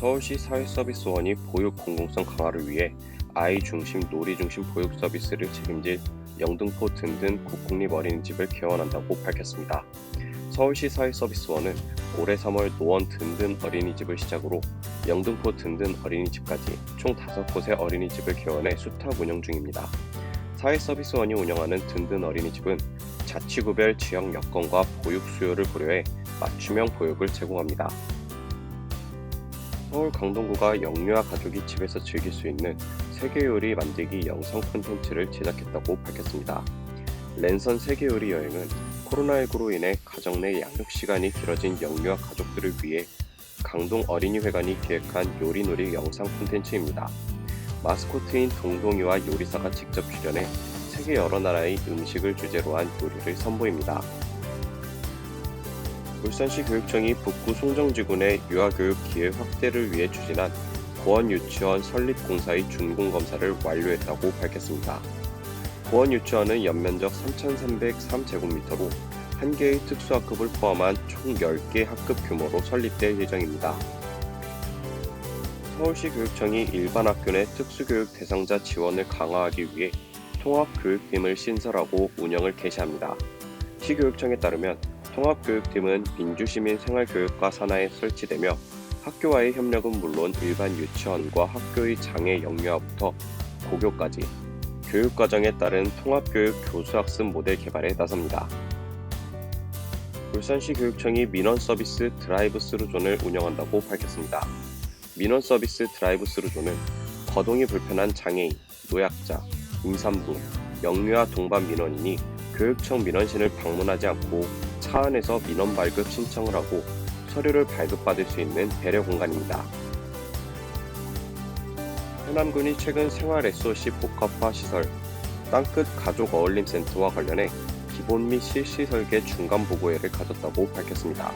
서울시 사회서비스원이 보육 공공성 강화를 위해 아이 중심, 놀이 중심 보육 서비스를 책임질 영등포 든든 국공립 어린이집을 개원한다고 밝혔습니다. 서울시 사회서비스원은 올해 3월 노원 든든 어린이집을 시작으로 영등포 든든 어린이집까지 총 5곳의 어린이집을 개원해 수탁 운영 중입니다. 사회서비스원이 운영하는 든든 어린이집은 자치구별 지역 여건과 보육 수요를 고려해 맞춤형 보육을 제공합니다. 서울 강동구가 영유아 가족이 집에서 즐길 수 있는 세계요리 만들기 영상 콘텐츠를 제작했다고 밝혔습니다. 랜선 세계요리 여행은 코로나19로 인해 가정 내 양육 시간이 길어진 영유아 가족들을 위해 강동 어린이회관이 기획한 요리놀이 영상 콘텐츠입니다. 마스코트인 동동이와 요리사가 직접 출연해 세계 여러 나라의 음식을 주제로 한 요리를 선보입니다. 울산시 교육청이 북구 송정지군의 유아교육 기회 확대를 위해 추진한 고원유치원 설립공사의 준공검사를 완료했다고 밝혔습니다. 고원유치원은 연면적 3,303제곱미터로 1개의 특수학급을 포함한 총 10개 학급 규모로 설립될 예정입니다. 서울시 교육청이 일반 학교 내 특수교육 대상자 지원을 강화하기 위해 통합교육팀을 신설하고 운영을 개시합니다. 시교육청에 따르면 통합교육팀은 민주시민생활교육과 산하에 설치되며 학교와의 협력은 물론 일반 유치원과 학교의 장애 영유아부터 고교까지 교육과정에 따른 통합교육 교수학습 모델 개발에 나섭니다. 울산시 교육청이 민원서비스 드라이브스루존을 운영한다고 밝혔습니다. 민원서비스 드라이브스루존은 거동이 불편한 장애인, 노약자, 임산부, 영유아 동반 민원인이 교육청 민원실을 방문하지 않고 차 안에서 민원 발급 신청을 하고 서류를 발급받을 수 있는 배려 공간입니다. 해남군이 최근 생활 SOC 복합화 시설 땅끝 가족 어울림 센터와 관련해 기본 및 실시 설계 중간 보고회를 가졌다고 밝혔습니다.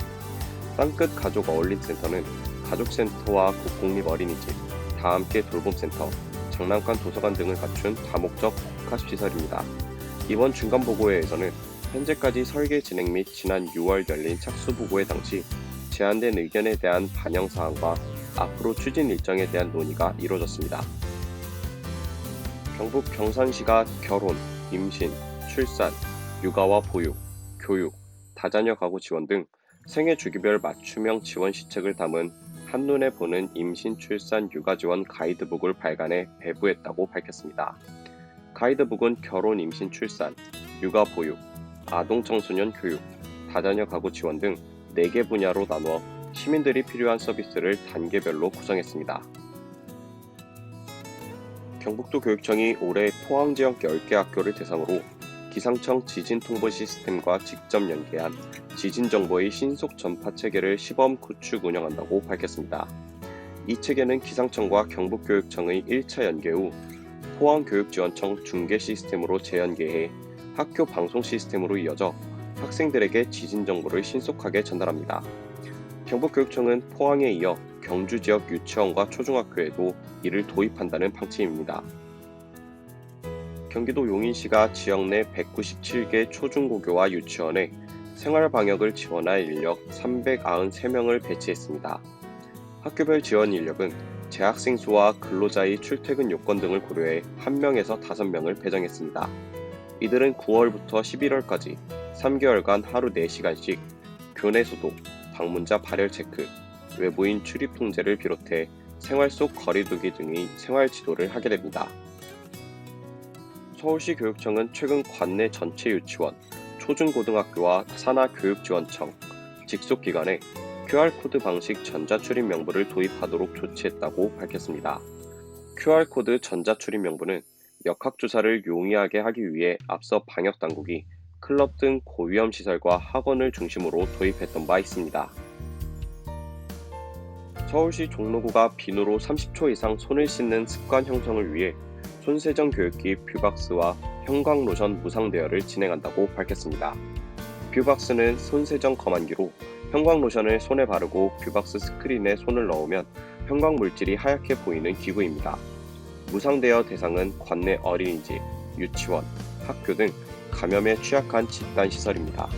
땅끝 가족 어울림 센터는 가족센터와 국공립 어린이집, 다함께 돌봄센터, 장난감 도서관 등을 갖춘 다목적 복합시설입니다. 이번 중간 보고회에서는 현재까지 설계 진행 및 지난 6월 열린 착수보고회 당시 제안된 의견에 대한 반영 사항과 앞으로 추진 일정에 대한 논의가 이루어졌습니다. 경북 경산시가 결혼, 임신, 출산, 육아와 보육, 교육, 다자녀 가구 지원 등 생애 주기별 맞춤형 지원 시책을 담은 한눈에 보는 임신, 출산, 육아 지원 가이드북을 발간해 배부했다고 밝혔습니다. 가이드북은 결혼, 임신, 출산, 육아, 보육, 아동 청소년 교육, 다자녀 가구 지원 등 4개 분야로 나누어 시민들이 필요한 서비스를 단계별로 구성했습니다. 경북도 교육청이 올해 포항 지역 10개 학교를 대상으로 기상청 지진 통보 시스템과 직접 연계한 지진 정보의 신속 전파 체계를 시범 구축 운영한다고 밝혔습니다. 이 체계는 기상청과 경북교육청의 1차 연계 후 포항교육지원청 중계 시스템으로 재연계해 학교 방송 시스템으로 이어져 학생들에게 지진 정보를 신속하게 전달합니다. 경북교육청은 포항에 이어 경주 지역 유치원과 초중학교에도 이를 도입한다는 방침입니다. 경기도 용인시가 지역 내 197개 초중고교와 유치원에 생활방역을 지원할 인력 393명을 배치했습니다. 학교별 지원 인력은 재학생 수와 근로자의 출퇴근 요건 등을 고려해 1명에서 5명을 배정했습니다. 이들은 9월부터 11월까지 3개월간 하루 4시간씩 교내 소독, 방문자 발열 체크, 외부인 출입 통제를 비롯해 생활 속 거리두기 등의 생활 지도를 하게 됩니다. 서울시 교육청은 최근 관내 전체 유치원, 초중고등학교와 산하교육지원청, 직속기관에 QR코드 방식 전자출입 명부를 도입하도록 조치했다고 밝혔습니다. QR코드 전자출입 명부는 역학조사를 용이하게 하기 위해 앞서 방역당국이 클럽 등 고위험 시설과 학원을 중심으로 도입했던 바 있습니다. 서울시 종로구가 비누로 30초 이상 손을 씻는 습관 형성을 위해 손세정 교육기 뷰박스와 형광로션 무상 대여를 진행한다고 밝혔습니다. 뷰박스는 손세정 검안기로 형광로션을 손에 바르고 뷰박스 스크린에 손을 넣으면 형광물질이 하얗게 보이는 기구입니다. 무상 대여 대상은 관내 어린이집, 유치원, 학교 등 감염에 취약한 집단시설입니다.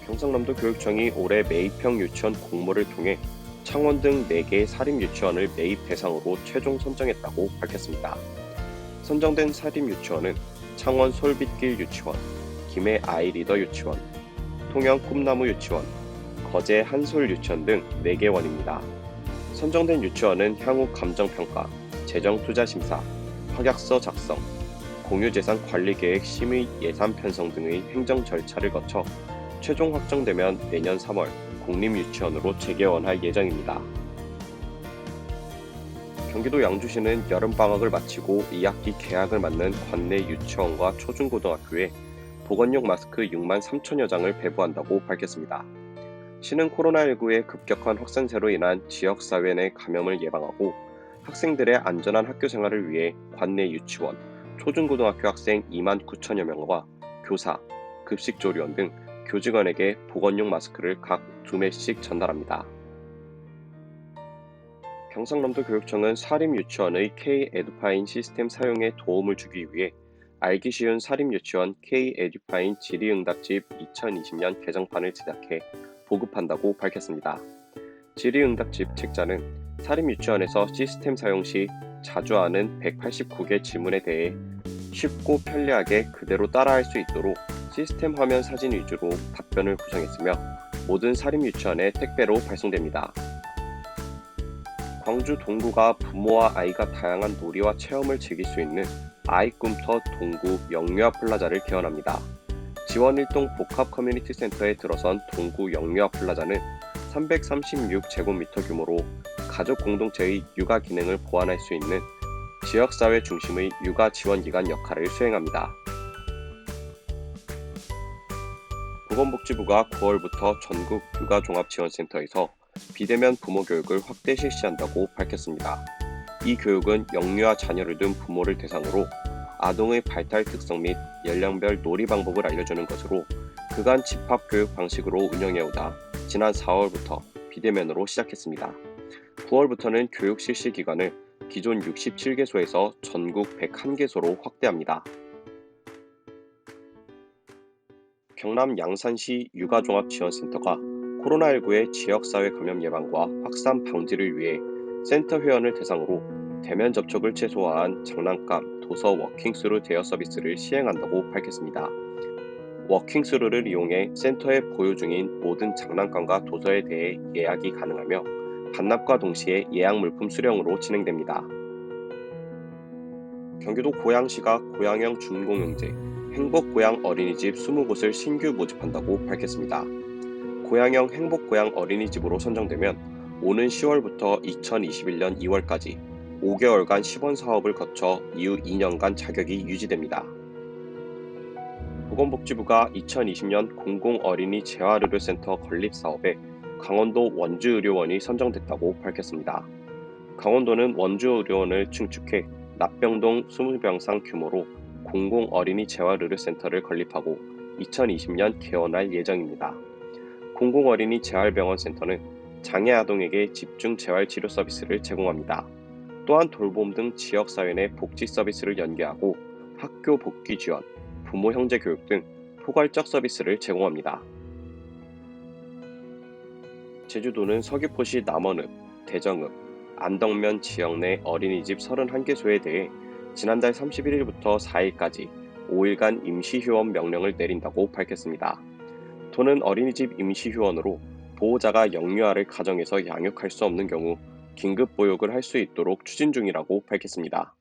경상남도 교육청이 올해 매입형 유치원 공모를 통해 창원 등 4개 사립유치원을 매입 대상으로 최종 선정했다고 밝혔습니다. 선정된 사립유치원은 창원 솔빛길 유치원, 김해 아이리더 유치원, 통영 꿈나무 유치원, 거제 한솔 유치원 등 4개원입니다. 선정된 유치원은 향후 감정평가, 재정투자심사, 확약서 작성, 공유재산 관리계획 심의 예산 편성 등의 행정 절차를 거쳐 최종 확정되면 내년 3월 공립유치원으로 재개원할 예정입니다. 경기도 양주시는 여름방학을 마치고 2학기 개학을 맞는 관내 유치원과 초중고등학교에 보건용 마스크 6만 3천여 장을 배부한다고 밝혔습니다. 시는 코로나19의 급격한 확산세로 인한 지역사회 내 감염을 예방하고 학생들의 안전한 학교 생활을 위해 관내 유치원, 초중고등학교 학생 2만 9천여 명과 교사, 급식조리원 등 교직원에게 보건용 마스크를 각 2매씩 전달합니다. 경상남도 교육청은 사립유치원의 K-에듀파인 시스템 사용에 도움을 주기 위해 알기 쉬운 사립유치원 K-에듀파인 질의응답집 2020년 개정판을 제작해 보급한다고 밝혔습니다. 질의응답집 책자는 사립유치원에서 시스템 사용 시 자주 하는 189개 질문에 대해 쉽고 편리하게 그대로 따라할 수 있도록 시스템 화면 사진 위주로 답변을 구성했으며 모든 사립유치원에 택배로 발송됩니다. 광주 동구가 부모와 아이가 다양한 놀이와 체험을 즐길 수 있는 아이꿈터 동구 영유아 플라자를 개원합니다. 지원 1동 복합 커뮤니티 센터에 들어선 동구 영유아 플라자는 336제곱미터 규모로 가족 공동체의 육아 기능을 보완할 수 있는 지역사회 중심의 육아 지원기관 역할을 수행합니다. 보건복지부가 9월부터 전국 육아종합지원센터에서 비대면 부모 교육을 확대 실시한다고 밝혔습니다. 이 교육은 영유아 자녀를 둔 부모를 대상으로 아동의 발달 특성 및 연령별 놀이 방법을 알려주는 것으로 그간 집합교육 방식으로 운영해오다 지난 4월부터 비대면으로 시작했습니다. 9월부터는 교육 실시 기간을 기존 67개소에서 전국 101개소로 확대합니다. 경남 양산시 육아종합지원센터가 코로나19의 지역사회 감염 예방과 확산 방지를 위해 센터 회원을 대상으로 대면 접촉을 최소화한 장난감, 도서 워킹스루 대여 서비스를 시행한다고 밝혔습니다. 워킹스루를 이용해 센터에 보유 중인 모든 장난감과 도서에 대해 예약이 가능하며 반납과 동시에 예약 물품 수령으로 진행됩니다. 경기도 고양시가 고양형 준공영제, 행복고양 어린이집 20곳을 신규 모집한다고 밝혔습니다. 고양형 행복고양 어린이집으로 선정되면 오는 10월부터 2021년 2월까지 5개월간 시범 사업을 거쳐 이후 2년간 자격이 유지됩니다. 보건복지부가 2020년 공공어린이 재활의료센터 건립사업에 강원도 원주의료원이 선정됐다고 밝혔습니다. 강원도는 원주의료원을 증축해 납병동 20병상 규모로 공공어린이 재활의료센터를 건립하고 2020년 개원할 예정입니다. 공공어린이 재활병원센터는 장애 아동에게 집중 재활치료 서비스를 제공합니다. 또한 돌봄 등 지역사회 내 복지 서비스를 연계하고 학교 복귀 지원, 부모 형제 교육 등 포괄적 서비스를 제공합니다. 제주도는 서귀포시 남원읍, 대정읍, 안덕면 지역 내 어린이집 31개소에 대해 지난달 31일부터 4일까지 5일간 임시휴원 명령을 내린다고 밝혔습니다. 도는 어린이집 임시휴원으로 보호자가 영유아를 가정에서 양육할 수 없는 경우 긴급 보육을 할 수 있도록 추진 중이라고 밝혔습니다.